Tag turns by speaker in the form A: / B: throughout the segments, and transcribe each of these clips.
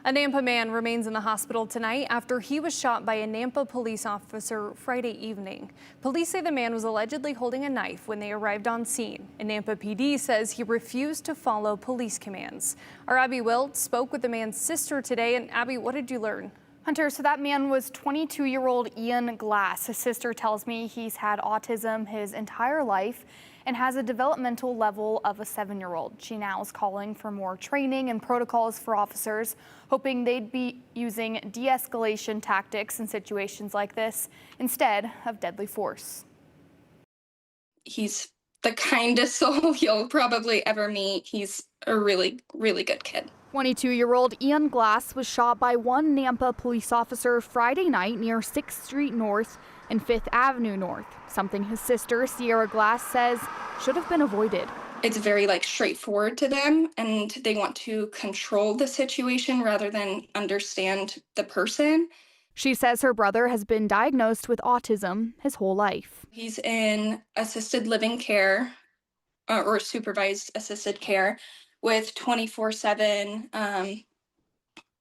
A: A Nampa man remains in the hospital tonight after he was shot by a Nampa police officer Friday evening. Police say the man was allegedly holding a knife when they arrived on scene. And Nampa PD says he refused to follow police commands. Our Abby Wilt spoke with the man's sister today. And Abby, what did you learn?
B: Hunter, so that man was 22-year-old Ian Glass. His sister tells me he's had autism his entire life and has a developmental level of a 7-year-old. She now is calling for more training and protocols for officers, hoping they'd be using de-escalation tactics in situations like this instead of deadly force.
C: He's the kindest soul you'll probably ever meet. He's a really, really good kid.
B: 22-year-old Ian Glass was shot by one Nampa police officer Friday night near 6th Street North and 5th Avenue North, something his sister, Sierra Glass, says should have been avoided.
C: It's very straightforward to them, and they want to control the situation rather than understand the person.
B: She says her brother has been diagnosed with autism his whole life.
C: He's in assisted living care or supervised assisted care with 24/7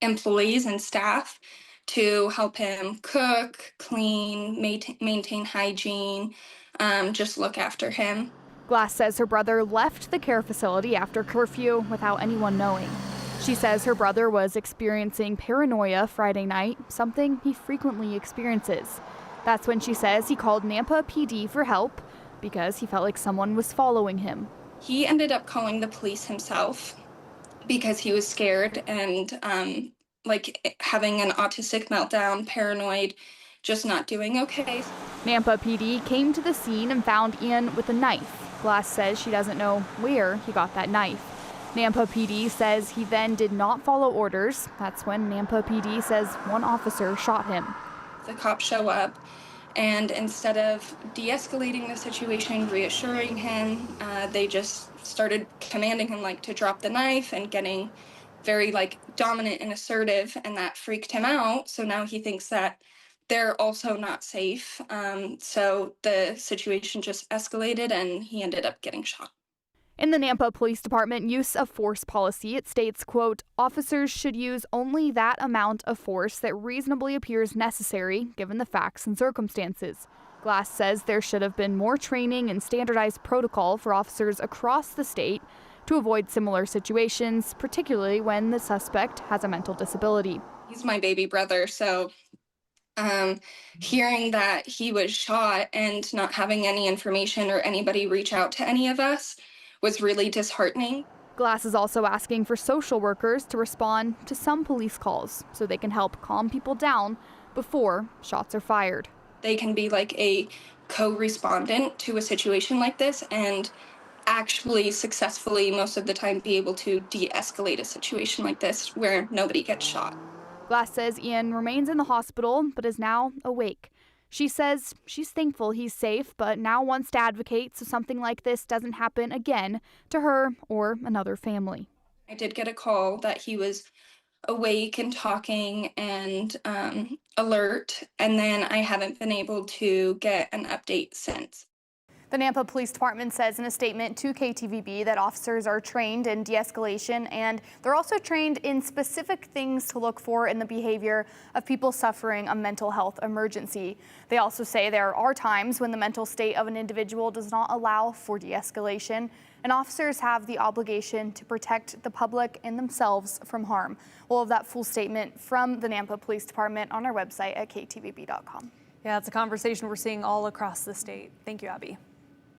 C: employees and staff to help him cook, clean, maintain hygiene, just look after him.
B: Glass says her brother left the care facility after curfew without anyone knowing. She says her brother was experiencing paranoia Friday night, something he frequently experiences. That's when she says he called Nampa PD for help because he felt like someone was following him.
C: He ended up calling the police himself because he was scared and having an autistic meltdown, paranoid, just not doing okay.
B: Nampa PD came to the scene and found Ian with a knife. Glass says she doesn't know where he got that knife. Nampa PD says he then did not follow orders. That's when Nampa PD says one officer shot him.
C: The cops show up, and instead of de-escalating the situation, reassuring him, they just started commanding him to drop the knife and getting very dominant and assertive, and that freaked him out. So now he thinks that they're also not safe. So the situation just escalated and he ended up getting shot.
B: In the Nampa Police Department use of force policy, it states, quote, officers should use only that amount of force that reasonably appears necessary given the facts and circumstances. Glass says there should have been more training and standardized protocol for officers across the state to avoid similar situations, particularly when the suspect has a mental disability.
C: He's my baby brother, so hearing that he was shot and not having any information or anybody reach out to any of us was really disheartening.
B: Glass is also asking for social workers to respond to some police calls so they can help calm people down before shots are fired.
C: They can be a co-respondent to a situation like this and actually successfully, most of the time, be able to de-escalate a situation like this where nobody gets shot.
B: Glass says Ian remains in the hospital but is now awake. She says she's thankful he's safe, but now wants to advocate so something like this doesn't happen again to her or another family.
C: I did get a call that he was awake and talking and alert, and then I haven't been able to get an update since.
B: The Nampa Police Department says in a statement to KTVB that officers are trained in de-escalation and they're also trained in specific things to look for in the behavior of people suffering a mental health emergency. They also say there are times when the mental state of an individual does not allow for de-escalation, and officers have the obligation to protect the public and themselves from harm. We'll have that full statement from the Nampa Police Department on our website at ktvb.com.
A: Yeah, it's a conversation we're seeing all across the state. Thank you, Abby.